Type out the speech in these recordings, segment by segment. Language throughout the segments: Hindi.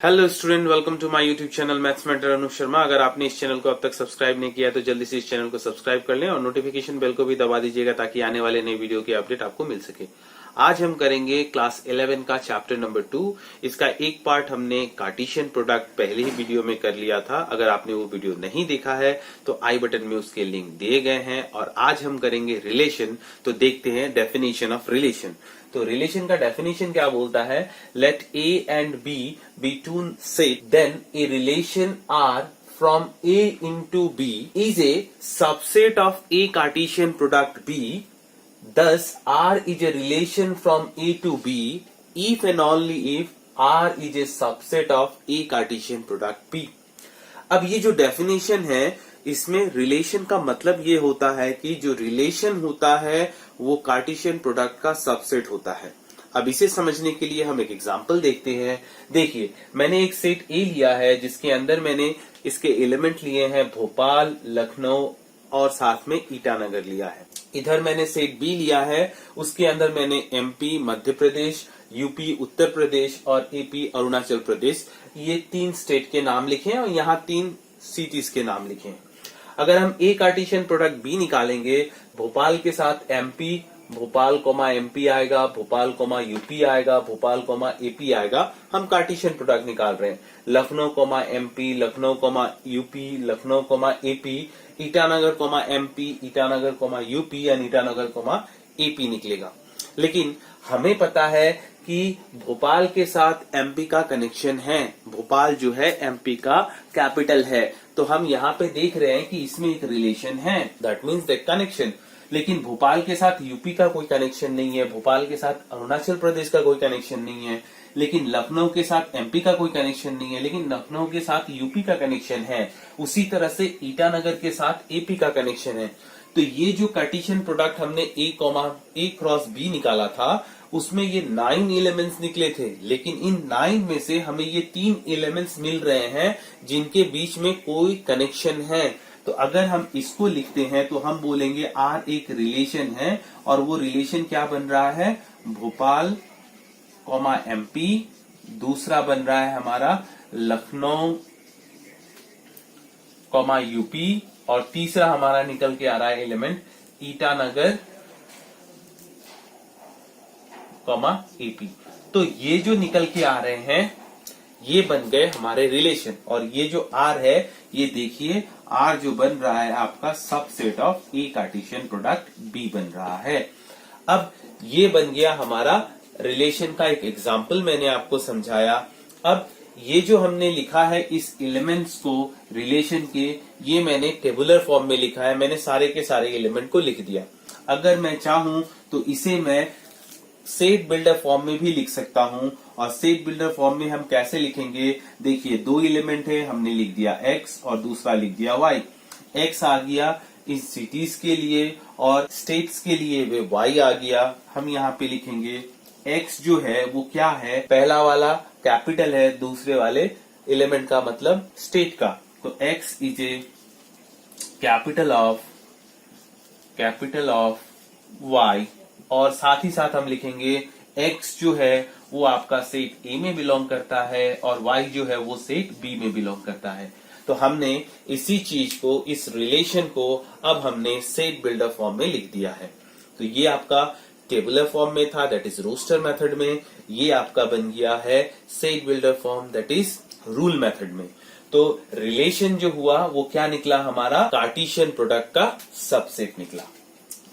Hello student, welcome to my YouTube channel maths mentor Anuj Sharma. अगर आपने इस चैनल को अब तक सब्सक्राइब नहीं किया तो जल्दी से इस चैनल को सब्सक्राइब कर लें और नोटिफिकेशन बेल को भी दबा दीजिएगा ताकि आने वाले नए वीडियो की अपडेट आपको मिल सके। आज हम करेंगे क्लास 11 का चैप्टर नंबर 2। इसका एक पार्ट हमने कार्टेशियन प्रोडक्ट पहले ही वीडियो में कर लिया था। अगर आपने वो वीडियो नहीं देखा है तो आई बटन में उसके लिंक दिए गए हैं। और आज हम करेंगे रिलेशन। तो देखते हैं डेफिनेशन ऑफ रिलेशन। तो रिलेशन का डेफिनेशन क्या बोलता है? Let A and B be two set, then A relation R from A into B is a subset of A Cartesian product B. Thus, R is a relation from A to B if and only if R is a subset of A Cartesian product B. अब ये जो डेफिनेशन है इसमें रिलेशन का मतलब ये होता है कि जो रिलेशन होता है वो कार्टेशियन प्रोडक्ट का सबसेट होता है। अब इसे समझने के लिए हम एक एग्जांपल देखते हैं। देखिए, मैंने एक सेट ए लिया है जिसके अंदर मैंने इसके एलिमेंट लिए हैं भोपाल, लखनऊ और साथ में ईटानगर लिया है। इधर मैंने सेट बी लिया है, उसके अंदर मैंने एमपी मध्य प्रदेश, यूपी उत्तर प्रदेश और एपी अरुणाचल प्रदेश, ये 3 स्टेट के नाम लिखे हैं और यहाँ 3 सिटीज के नाम लिखे हैं। अगर हम ए कार्टेशियन प्रोडक्ट बी निकालेंगे, भोपाल के साथ एमपी, भोपाल कोमा एमपी आएगा, भोपाल कोमा यूपी आएगा, भोपाल कोमा एपी आएगा, हम कार्टेशियन प्रोडक्ट निकाल रहे हैं। Lucknow comma MP, Lucknow comma UP, Lucknow comma AP, Itanagar comma MP, Itanagar comma UP या ईटानगर कोमा एपी निकलेगा। लेकिन हमें पता है कि भोपाल के साथ एमपी का कनेक्शन है, भोपाल जो है एमपी का कैपिटल है, तो हम यहाँ पे देख रहे हैं कि इसमें एक रिलेशन है, दैट मीन्स दैट कनेक्शन। लेकिन भोपाल के साथ यूपी का कोई कनेक्शन नहीं है, भोपाल के साथ अरुणाचल प्रदेश का कोई कनेक्शन नहीं है, लेकिन लखनऊ के साथ एमपी का कोई कनेक्शन नहीं है, लेकिन लखनऊ के साथ यूपी का कनेक्शन है। उसी तरह से ईटानगर के साथ एपी का कनेक्शन है। तो ये जो कार्टेशियन प्रोडक्ट हमने ए क्रॉस बी निकाला था उसमें ये 9 एलिमेंट्स निकले थे, लेकिन इन 9 में से हमें ये 3 एलिमेंट्स मिल रहे हैं जिनके बीच में कोई कनेक्शन है। तो अगर हम इसको लिखते हैं तो हम बोलेंगे आर एक रिलेशन है और वो रिलेशन क्या बन रहा है? भोपाल कॉमा एमपी, दूसरा बन रहा है हमारा लखनऊ कॉमा यूपी और तीसरा हमारा निकल के आ रहा है एलिमेंट ईटानगर कॉमा एपी। तो ये जो निकल के आ रहे हैं ये बन गए हमारे रिलेशन। और ये जो आर है, ये देखिए आर जो बन रहा है आपका subset of A Cartesian product B बन रहा है। अब ये बन गया हमारा रिलेशन का एक एग्जाम्पल, मैंने आपको समझाया। अब ये जो हमने लिखा है इस एलिमेंट्स को रिलेशन के, ये मैंने टेबुलर फॉर्म में लिखा है, मैंने सारे के सारे एलिमेंट को लिख दिया। अगर मैं चाहूं तो इसे मैं सेट बिल्डर फॉर्म में भी लिख सकता हूं। और सेट बिल्डर फॉर्म में हम कैसे लिखेंगे? देखिए, 2 एलिमेंट है, हमने लिख दिया x और दूसरा लिख दिया y। x आ गया इन सिटीज के लिए और स्टेट्स के लिए वे y आ गया। हम यहाँ पे लिखेंगे x जो है वो क्या है? पहला वाला कैपिटल है, दूसरे वाले एलिमेंट का मतलब स्टेट का। तो x is A capital of y और साथ ही साथ हम लिखेंगे x जो है वो आपका सेट A में बिलोंग करता है और y जो है वो सेट B में बिलोंग करता है। तो हमने इसी चीज को, इस रिलेशन को अब हमने सेट बिल्डर फॉर्म में लिख दिया है। तो ये आपका टेबुलर फॉर्म में था, दैट इज रोस्टर मेथड में। ये आपका बन गया है set builder form, that is rule method में। तो रिलेशन जो हुआ वो क्या निकला? हमारा कार्टेशियन प्रोडक्ट का सबसेट निकला।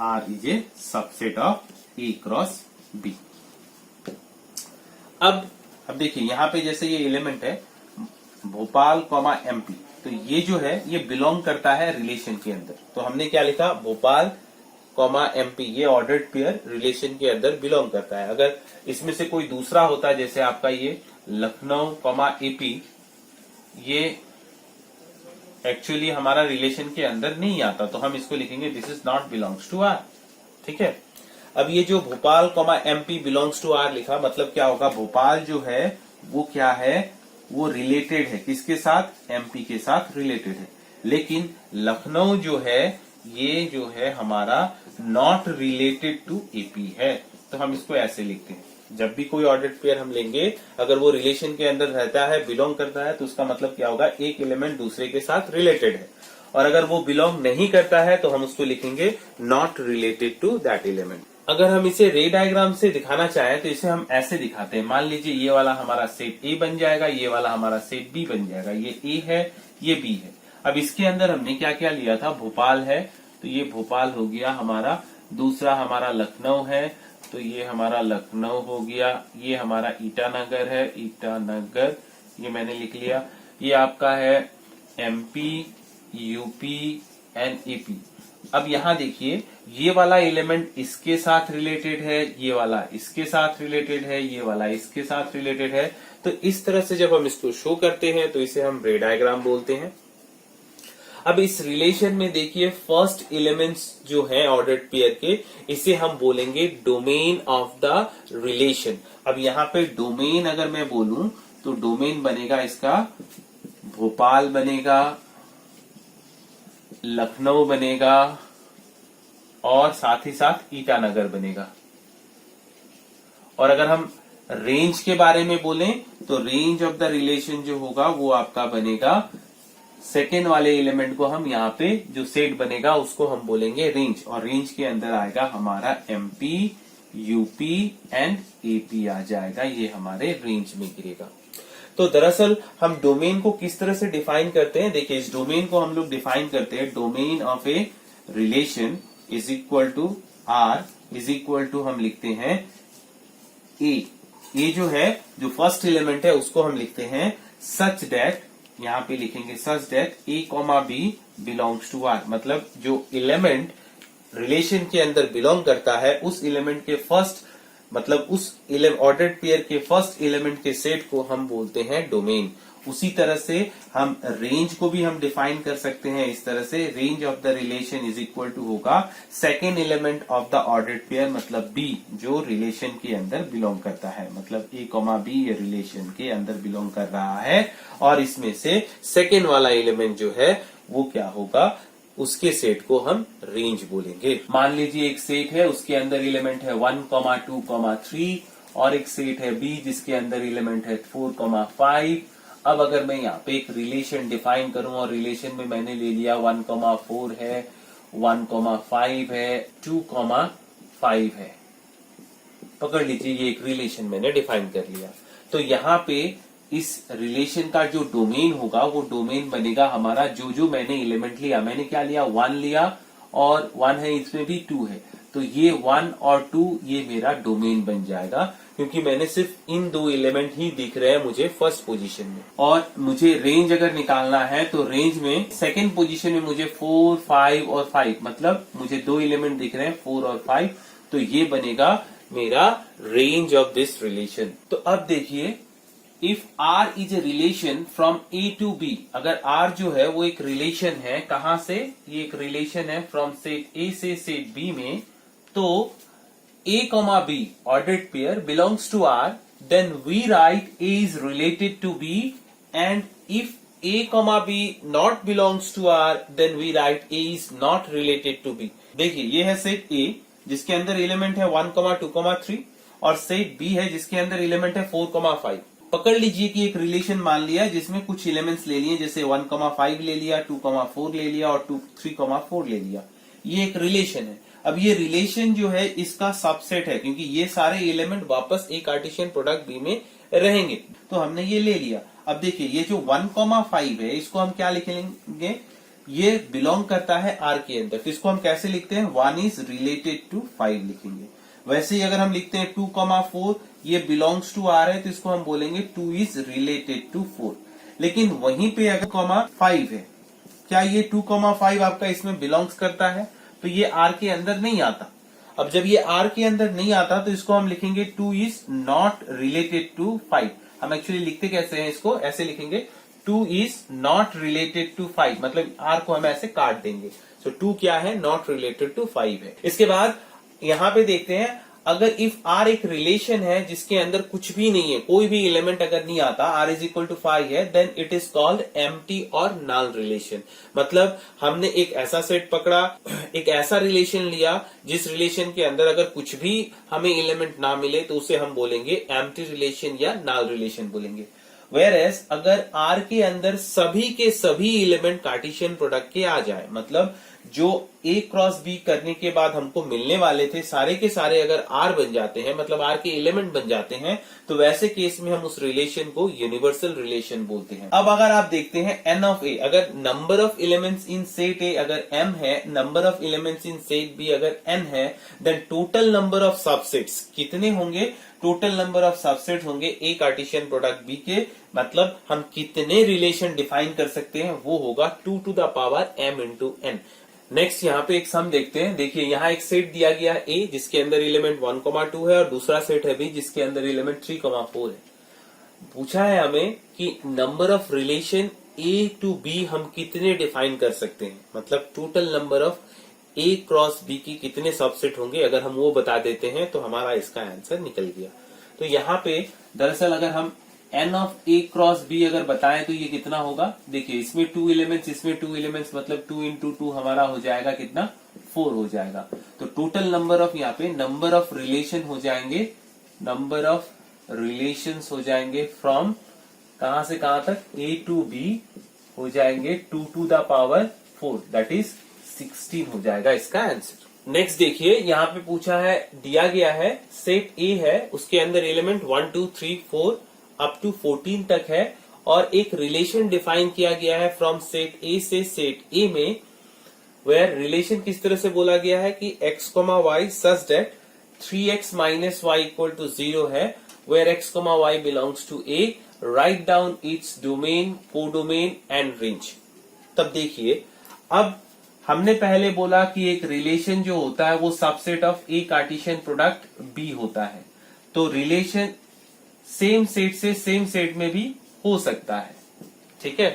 R is a subset of A cross B। अब देखिए यहाँ पे जैसे ये एलिमेंट है भोपाल कॉमा एमपी, तो ये जो है ये बिलोंग करता है रिलेशन के अंदर। तो हमने क्या लिखा? भोपाल कॉमा एमपी, ये ऑर्डर्ड पेयर रिलेशन के अंदर बिलोंग करता है। अगर इसमें से कोई दूसरा होता, जैसे आपका ये लखनऊ कॉमा एपी, ये एक्चुअली हमारा रिलेशन के अंदर नहीं आता, तो हम इसको लिखेंगे this is not belongs to R. ठीक है। अब ये जो Bhopal comma MP belongs to R लिखा, मतलब क्या होगा? भोपाल जो है वो क्या है? वो रिलेटेड है किसके साथ? एमपी के साथ रिलेटेड है। लेकिन लखनऊ जो है ये जो है हमारा नॉट रिलेटेड टू एपी है, तो हम इसको ऐसे लिखते हैं। जब भी कोई ऑर्डर्ड पेयर हम लेंगे, अगर वो रिलेशन के अंदर रहता है, बिलोंग करता है, तो उसका मतलब क्या होगा, एक एलिमेंट दूसरे के साथ रिलेटेड है। और अगर वो बिलोंग नहीं करता है तो हम उसको लिखेंगे not related to that element. अगर हम इसे रे डायग्राम से दिखाना चाहें तो इसे हम ऐसे दिखाते हैं। मान लीजिए ये वाला हमारा सेट ए बन जाएगा, ये वाला हमारा सेट बी बन जाएगा। ये ए है, ये बी है। अब इसके अंदर हमने क्या क्या लिया था, भोपाल है, तो ये भोपाल हो गया हमारा। दूसरा हमारा लखनऊ है, तो ये हमारा लखनऊ हो गया। ये हमारा ईटानगर है, ईटानगर, ये मैंने लिख लिया। ये आपका है एमपी, यूपी एंड एपी। अब यहाँ देखिए, ये वाला एलिमेंट इसके साथ रिलेटेड है, ये वाला इसके साथ रिलेटेड है, ये वाला इसके साथ रिलेटेड है। तो इस तरह से जब हम इसको शो करते हैं तो इसे हम रे डायग्राम बोलते हैं। अब इस रिलेशन में देखिए, फर्स्ट एलिमेंट्स जो है ऑर्डर्ड पेयर के, इसे हम बोलेंगे डोमेन ऑफ द रिलेशन। अब यहाँ पे डोमेन अगर मैं बोलूं तो डोमेन बनेगा इसका भोपाल बनेगा, लखनऊ बनेगा और साथ ही साथ ईटानगर बनेगा। और अगर हम रेंज के बारे में बोलें तो रेंज ऑफ द रिलेशन जो होगा वो आपका बनेगा, सेकेंड वाले एलिमेंट को हम यहाँ पे जो सेट बनेगा उसको हम बोलेंगे रेंज। और रेंज के अंदर आएगा हमारा एमपी, यूपी एंड एपी आ जाएगा, ये हमारे रेंज में गिरेगा। तो दरअसल हम डोमेन को किस तरह से डिफाइन करते हैं, देखिए इस डोमेन को हम लोग डिफाइन करते हैं, domain of a relation is equal to R is equal to हम लिखते हैं ए जो है, जो फर्स्ट एलिमेंट है उसको हम लिखते हैं सच दैट, यहाँ पे लिखेंगे such that A comma B belongs to R. मतलब जो एलिमेंट रिलेशन के अंदर बिलोंग करता है उस एलिमेंट के फर्स्ट, मतलब उस ऑर्डर्ड पेयर के फर्स्ट एलिमेंट के सेट को हम बोलते हैं डोमेन। उसी तरह से हम रेंज को भी हम डिफाइन कर सकते हैं इस तरह से, range of the relation is equal to होगा second element of the ordered pair, मतलब बी जो रिलेशन के अंदर बिलोंग करता है। मतलब ए कॉमा बी ये रिलेशन के अंदर बिलोंग कर रहा है और इसमें से सेकेंड वाला एलिमेंट जो है वो क्या होगा, उसके सेट को हम रेंज बोलेंगे। मान लीजिए एक सेट है, उसके अंदर एलिमेंट है 1, 2, 3 और एक सेट है बी जिसके अंदर एलिमेंट है 4, 5। अब अगर मैं यहाँ पे एक रिलेशन डिफाइन करूं और रिलेशन में मैंने ले लिया 1, 4 है, 1, 5 है, 2, 5 है, पकड़ लीजिए ये एक रिलेशन मैंने डिफाइन कर लिया। तो यहाँ पे इस रिलेशन का जो डोमेन होगा वो डोमेन बनेगा हमारा, जो मैंने एलिमेंट लिया, मैंने क्या लिया 1 लिया और 1 है, इसमें भी 2 है, तो ये 1 और 2 ये मेरा डोमेन बन जाएगा, क्योंकि मैंने सिर्फ इन दो एलिमेंट ही दिख रहे हैं मुझे फर्स्ट पोजीशन में। और मुझे रेंज अगर निकालना है तो रेंज में सेकंड पोजीशन में मुझे 4, 5 और 5, मतलब मुझे दो एलिमेंट दिख रहे हैं 4 और 5, तो ये बनेगा मेरा रेंज ऑफ दिस रिलेशन। तो अब देखिए, if R is a relation from A to B, अगर R जो है वो एक रिलेशन है, कहां से, ये एक रिलेशन है फ्रॉम सेट A से सेट B में, तो A, B ordered pair belongs to R, then we write A is related to B, and if A, B not belongs to R, then we write A is not related to B. देखिए ये है सेट A जिसके अंदर एलिमेंट है 1, 2, 3 और सेट B है जिसके अंदर एलिमेंट है 4, 5। पकड़ लीजिए कि एक रिलेशन मान लिया जिसमें कुछ एलिमेंट्स ले लिए, जैसे 1, 5 ले लिया, 2, 4 ले लिया और 3, 4 ले लिया। ये एक रिलेशन है। अब ये रिलेशन जो है इसका सबसेट है, क्योंकि ये सारे एलिमेंट वापस एक कार्टेशियन प्रोडक्ट बी में रहेंगे, तो हमने ये ले लिया। अब देखिए ये जो 1, 5 है इसको हम क्या लिखेंगे, ये बिलोंग करता है आर के अंदर, तो इसको हम कैसे लिखते हैं, 1 इज रिलेटेड टू 5 लिखेंगे। वैसे ही अगर हम लिखते हैं 2, 4 ये बिलोंग्स टू आर है तो इसको हम बोलेंगे 2 इज रिलेटेड टू 4। लेकिन वहीं पे अगर 5 है, क्या ये 2, 5 आपका इसमें बिलोंग्स करता है, तो ये आर के अंदर नहीं आता। अब जब ये आर के अंदर नहीं आता तो इसको हम लिखेंगे 2 इज नॉट रिलेटेड टू 5। हम एक्चुअली लिखते कैसे हैं, इसको ऐसे लिखेंगे 2 इज नॉट रिलेटेड टू 5, मतलब आर को हम ऐसे काट देंगे। सो 2 क्या है, नॉट रिलेटेड टू 5 है। इसके बाद यहाँ पे देखते हैं अगर इफ आर एक रिलेशन है जिसके अंदर कुछ भी नहीं है, कोई भी एलिमेंट अगर नहीं आता, आर इज इक्वल टू 5 है, then it is called empty और नल रिलेशन। मतलब हमने एक ऐसा सेट पकड़ा, एक ऐसा रिलेशन लिया जिस रिलेशन के अंदर अगर कुछ भी हमें एलिमेंट ना मिले तो उसे हम बोलेंगे एम्प्टी रिलेशन या नल रिलेशन बोलेंगे। Whereas अगर R के अंदर सभी के सभी एलिमेंट कार्टेशियन प्रोडक्ट के आ जाए, मतलब जो A क्रॉस B करने के बाद हमको मिलने वाले थे सारे के सारे अगर R बन जाते हैं, मतलब R के एलिमेंट बन जाते हैं, तो वैसे केस में हम उस रिलेशन को यूनिवर्सल रिलेशन बोलते हैं। अब अगर आप देखते हैं n ऑफ A, अगर number of elements in set A अगर m है, number of elements in set B अगर n है, then total number of subsets कितने होंगे? टोटल नंबर ऑफ सबसेट होंगे ए कार्टेशियन प्रोडक्ट बी के, मतलब हम कितने रिलेशन डिफाइन कर सकते हैं वो होगा 2 to the power m into n। Next यहाँ पे एक सम देखते हैं। देखिए यहाँ एक सेट दिया गया है ए जिसके अंदर एलिमेंट 1,2 है और दूसरा सेट है बी जिसके अंदर एलिमेंट 3,4 है। पूछा है हमें कि number of relation A to B हम कितने डिफाइन कर सकते हैं, मतलब total number of A cross B की कितने सबसेट होंगे। अगर हम वो बता देते हैं तो हमारा इसका आंसर निकल गया। तो यहाँ पे दरअसल अगर हम n of A cross B अगर बताएं तो ये कितना होगा? देखिए इसमें 2 एलिमेंट्स, इसमें 2 एलिमेंट्स, मतलब 2 into 2 हमारा हो जाएगा कितना? 4 हो जाएगा। तो टोटल नंबर ऑफ यहाँ पे नंबर ऑफ रिलेशन हो जाएंगे, नंबर ऑफ रिलेशंस हो जाएंगे फ्रॉम कहां से कहां तक? ए टू बी हो जाएंगे 2 to the power 4, that is 16 हो जाएगा इसका आंसर। नेक्स्ट देखिए यहाँ पे पूछा है, दिया गया है सेट ए है, उसके अंदर एलिमेंट 1 2 3 4 अप टू 14 तक है और एक रिलेशन डिफाइन किया गया है फ्रॉम सेट ए से सेट ए में, वेयर रिलेशन किस तरह से बोला गया है कि x, y such that 3x minus y equal to 0 है, where x, y belongs to a, write down its domain, codomain and range. तब देखिए अब हमने पहले बोला कि एक रिलेशन जो होता है वो subset of A Cartesian product B होता है, तो रिलेशन सेम सेट से सेम सेट में भी हो सकता है, ठीक है।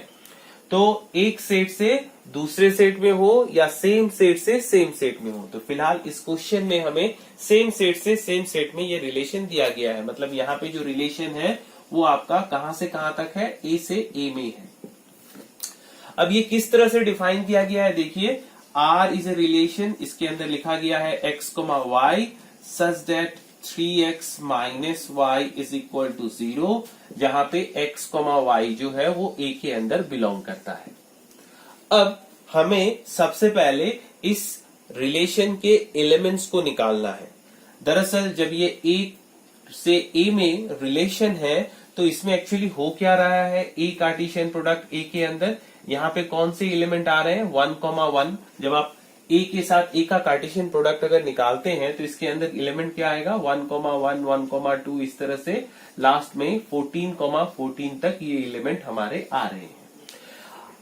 तो एक सेट से दूसरे सेट में हो या सेम सेट से सेम सेट में हो, तो फिलहाल इस क्वेश्चन में हमें सेम सेट से सेम सेट में ये रिलेशन दिया गया है। मतलब यहाँ पे जो रिलेशन है वो आपका कहां से कहां तक है? ए से ए में है। अब ये किस तरह से डिफाइन किया गया है? देखिए R इज ए रिलेशन, इसके अंदर लिखा गया है x, y such that 3x minus y is equal to 0, जहां पे x, y जो है वो A के अंदर बिलोंग करता है। अब हमें सबसे पहले इस रिलेशन के एलिमेंट्स को निकालना है। दरअसल जब ये A से A में रिलेशन है तो इसमें एक्चुअली हो क्या रहा है? A कार्टेशियन प्रोडक्ट A के अंदर यहाँ पे कौन से एलिमेंट आ रहे हैं? 1,1। जब आप A के साथ A का कार्टेशियन प्रोडक्ट अगर निकालते हैं तो इसके अंदर एलिमेंट क्या आएगा? 1,1, 1,2, इस तरह से लास्ट में 14,14 तक ये एलिमेंट हमारे आ रहे हैं।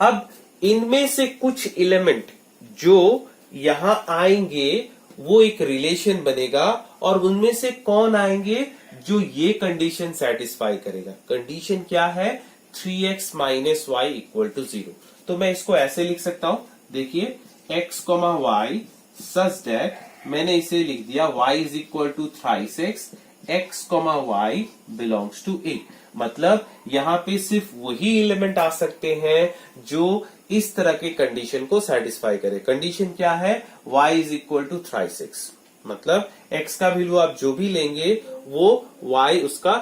अब इनमें से कुछ एलिमेंट जो यहां आएंगे वो एक रिलेशन बनेगा और उनमें से कौन आएंगे जो ये कंडीशन सेटिस्फाई करेगा। कंडीशन क्या है? 3x minus y equal to 0। तो मैं इसको ऐसे लिख सकता हूं, देखिए x, y सच दैट, मैंने इसे लिख दिया y is equal to thrice x, y belongs to a। मतलब यहाँ पे सिर्फ वही एलिमेंट आ सकते हैं जो इस तरह के कंडीशन को सेटिस्फाई करे। कंडीशन क्या है? y is equal to thrice x, मतलब x का वैल्यू आप जो भी लेंगे वो y उसका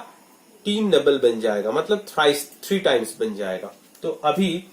3 डबल बन जाएगा, मतलब 3 टाइम्स बन जाएगा। तो अभी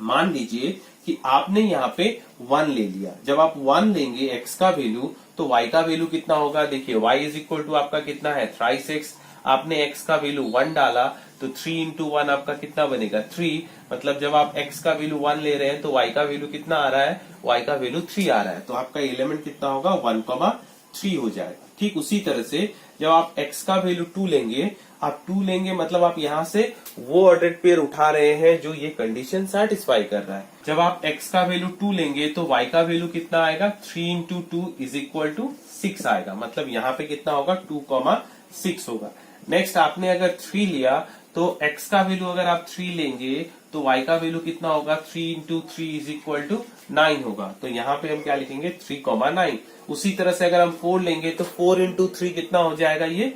मान लीजिए कि आपने यहाँ पे 1 ले लिया। जब आप 1 लेंगे x का वैल्यू तो y का वैल्यू कितना होगा? देखिए y इज इक्वल टू आपका कितना है? Thrice x। आपने x का वैल्यू 1 डाला तो 3 into 1 आपका कितना बनेगा? 3। मतलब जब आप x का वैल्यू 1 ले रहे हैं तो y का वैल्यू कितना आ रहा है? y का वैल्यू 3 आ रहा है, तो आपका एलिमेंट कितना होगा? 1,3 हो जाएगा। ठीक उसी तरह से जब आप x का वैल्यू 2 लेंगे, आप 2 लेंगे मतलब आप यहां से वो ऑर्डर पेयर उठा रहे हैं जो ये कंडीशन सेटिस्फाई कर रहा है। जब आप x का वैल्यू 2 लेंगे तो y का वैल्यू कितना आएगा? 3 into 2 इज इक्वल टू 6 आएगा, मतलब यहाँ पे कितना होगा? 2,6 होगा। नेक्स्ट आपने अगर 3 लिया तो x का वैल्यू अगर आप 3 लेंगे तो y का वैल्यू कितना होगा, 3 इंटू 3 इज इक्वल टू 9 होगा। तो यहाँ पे हम क्या लिखेंगे, 3,9। उसी तरह से अगर हम 4 लेंगे तो 4 इंटू 3 कितना हो जाएगा, ये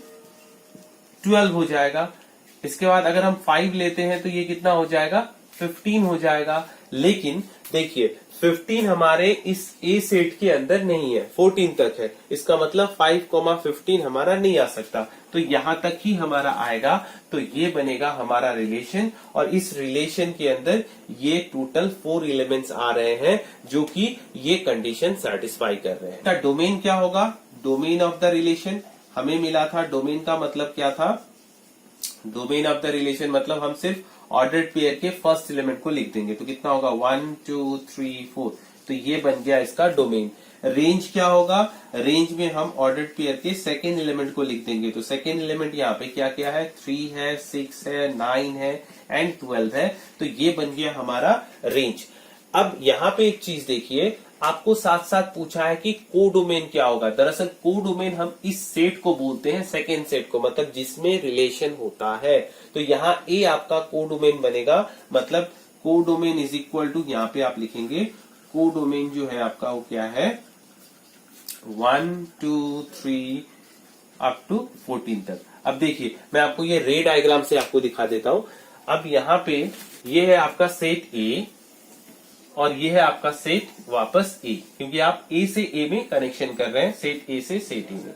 12 हो जाएगा। इसके बाद अगर हम 5 लेते हैं तो ये कितना हो जाएगा, 15 हो जाएगा। लेकिन देखिए 15 हमारे इस ए सेट के अंदर नहीं है, 14 तक है। इसका मतलब 5,15 हमारा नहीं आ सकता, तो यहां तक ही हमारा आएगा। तो ये बनेगा हमारा रिलेशन, और इस रिलेशन के अंदर ये टोटल 4 एलिमेंट्स आ रहे हैं जो कि ये कंडीशन सेटिस्फाई कर रहे हैं। इसका डोमेन क्या होगा, डोमेन ऑफ द रिलेशन हमें मिला था। डोमेन का मतलब क्या था, डोमेन ऑफ द रिलेशन मतलब हम सिर्फ ऑर्डर्ड पेयर के फर्स्ट एलिमेंट को लिख देंगे, तो कितना होगा 1 2 3 4, तो ये बन गया इसका डोमेन। रेंज क्या होगा, रेंज में हम ऑर्डर्ड पेयर के सेकेंड एलिमेंट को लिख देंगे। तो सेकेंड एलिमेंट यहाँ पे क्या क्या है, 3 है, 6 है, 9 है एंड 12 है। तो ये बन गया हमारा रेंज। अब यहाँ पे एक चीज देखिए, आपको साथ साथ पूछा है कि कोडोमेन क्या होगा। दरअसल कोडोमेन हम इस सेट को बोलते हैं, सेकेंड सेट को, मतलब जिसमें रिलेशन होता है। तो यहाँ ए आपका कोडोमेन बनेगा, मतलब कोडोमेन इज इक्वल टू, यहाँ पे आप लिखेंगे कोडोमेन जो है आपका वो क्या है, 1 2 3 अप टू 14 तक। अब देखिए मैं आपको ये रे डायग्राम से आपको दिखा देता हूं। अब यहाँ पे ये है आपका सेट ए और ये है आपका सेट वापस ए, क्योंकि आप ए से ए में कनेक्शन कर रहे हैं, सेट ए से सेट ए में।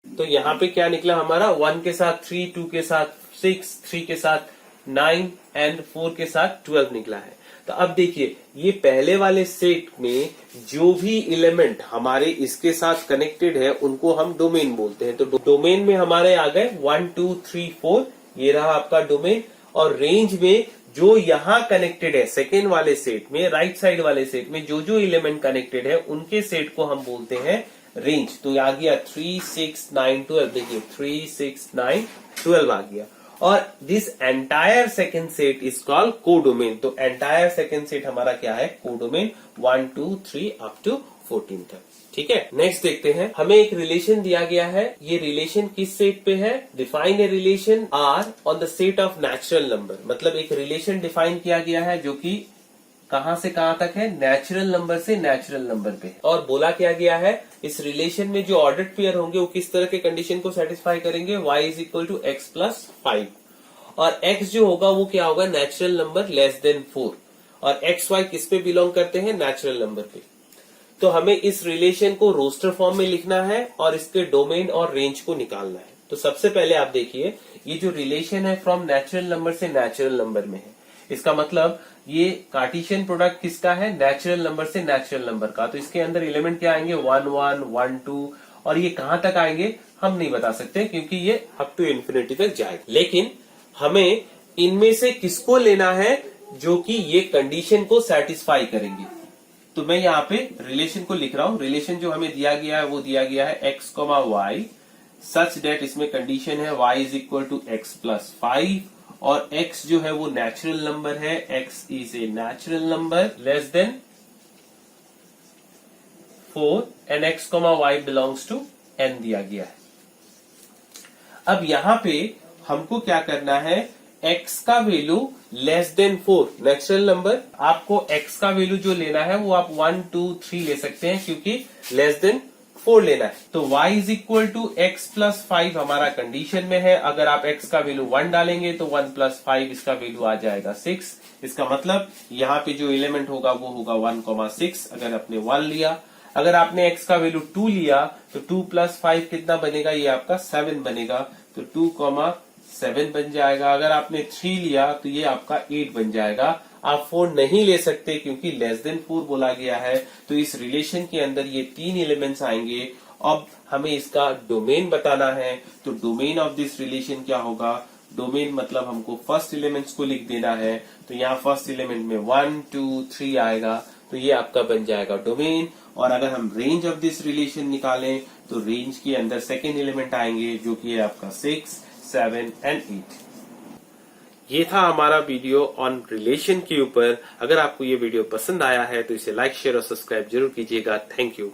तो यहाँ पे क्या निकला हमारा, 1 के साथ 3, 2 के साथ 6, 3 के साथ 9 एंड 4 के साथ 12 निकला है। तो अब देखिए ये पहले वाले सेट में जो भी एलिमेंट हमारे इसके साथ कनेक्टेड है उनको हम डोमेन बोलते हैं। तो डोमेन में हमारे आ गए 1 2 3 4, ये रहा आपका डोमेन। और रेंज में जो यहाँ कनेक्टेड है सेकेंड वाले सेट में, राइट साइड वाले सेट में जो जो एलिमेंट कनेक्टेड है उनके सेट को हम बोलते हैं रेंज। तो आ गया 3 6 9 12, देखिए 3 6 9 12 आ गया। और this entire second set is called codomain. तो एंटायर सेकेंड सेट हमारा क्या है, कोडोमेन 1 2 3 अप टू 14 तक। ठीक है, नेक्स्ट देखते हैं। हमें एक रिलेशन दिया गया है, ये रिलेशन किस सेट पे है, define a relation R on the set of natural number. मतलब एक रिलेशन डिफाइन किया गया है जो कि कहां से कहां तक है, नेचुरल नंबर से नेचुरल नंबर पे। और बोला क्या गया है, इस रिलेशन में जो ऑर्डर्ड पेयर होंगे वो किस तरह के कंडीशन को सेटिस्फाई करेंगे, y is equal to x plus 5, और x जो होगा वो क्या होगा, नेचुरल नंबर लेस देन 4, और एक्स वाई किस पे बिलोंग करते हैं, नेचुरल नंबर पे। तो हमें इस रिलेशन को रोस्टर फॉर्म में लिखना है और इसके डोमेन और रेंज को निकालना है। तो सबसे पहले आप देखिए ये जो रिलेशन है फ्रॉम नेचुरल नंबर से नेचुरल नंबर में है, इसका मतलब ये कार्टेशियन प्रोडक्ट किसका है, नेचुरल नंबर से नेचुरल नंबर का। तो इसके अंदर एलिमेंट क्या आएंगे, 1 1 1 2, और ये कहां तक आएंगे हम नहीं बता सकते क्योंकि ये अप टू इन्फिनिटी तक जाएगा। लेकिन हमें इनमें से किसको लेना है जो कि ये कंडीशन को सेटिस्फाई करेंगे। तो मैं यहाँ पे रिलेशन को लिख रहा हूं। रिलेशन जो हमें दिया गया है वो दिया गया है x, y सच डेट, इसमें कंडीशन है y is equal to x plus 5, और x जो है वो नेचुरल नंबर है, x is a natural number less than 4, and x, y belongs to n दिया गया है। अब यहां पे हमको क्या करना है, x का value less than 4, natural number, आपको x का वैल्यू जो लेना है वो आप 1 2 3 ले सकते हैं क्योंकि लेस देन 4 लेना है। तो y is equal to x plus 5 हमारा कंडीशन में है। अगर आप x का वैल्यू 1 डालेंगे तो 1 प्लस 5 इसका वैल्यू आ जाएगा 6। इसका मतलब यहाँ पे जो एलिमेंट होगा वो होगा 1,6 अगर आपने 1 लिया। अगर आपने x का वैल्यू 2 लिया तो 2 प्लस 5 कितना बनेगा, ये आपका 7 बनेगा, तो 2,7 बन जाएगा। अगर आपने 3 लिया तो ये आपका 8 बन जाएगा। आप 4 नहीं ले सकते क्योंकि लेस देन 4 बोला गया है। तो इस रिलेशन के अंदर ये 3 एलिमेंट्स आएंगे। अब हमें इसका डोमेन बताना है, तो डोमेन ऑफ दिस रिलेशन क्या होगा, डोमेन मतलब हमको फर्स्ट एलिमेंट्स को लिख देना है। तो यहाँ फर्स्ट एलिमेंट में 1 2 3 आएगा, तो ये आपका बन जाएगा डोमेन। और अगर हम रेंज ऑफ दिस रिलेशन निकालें तो रेंज के अंदर सेकेंड एलिमेंट आएंगे जो कि है आपका 6 7 एंड 8। ये था हमारा वीडियो ऑन रिलेशन के ऊपर। अगर आपको ये वीडियो पसंद आया है तो इसे लाइक शेयर और सब्सक्राइब जरूर कीजिएगा। Thank you.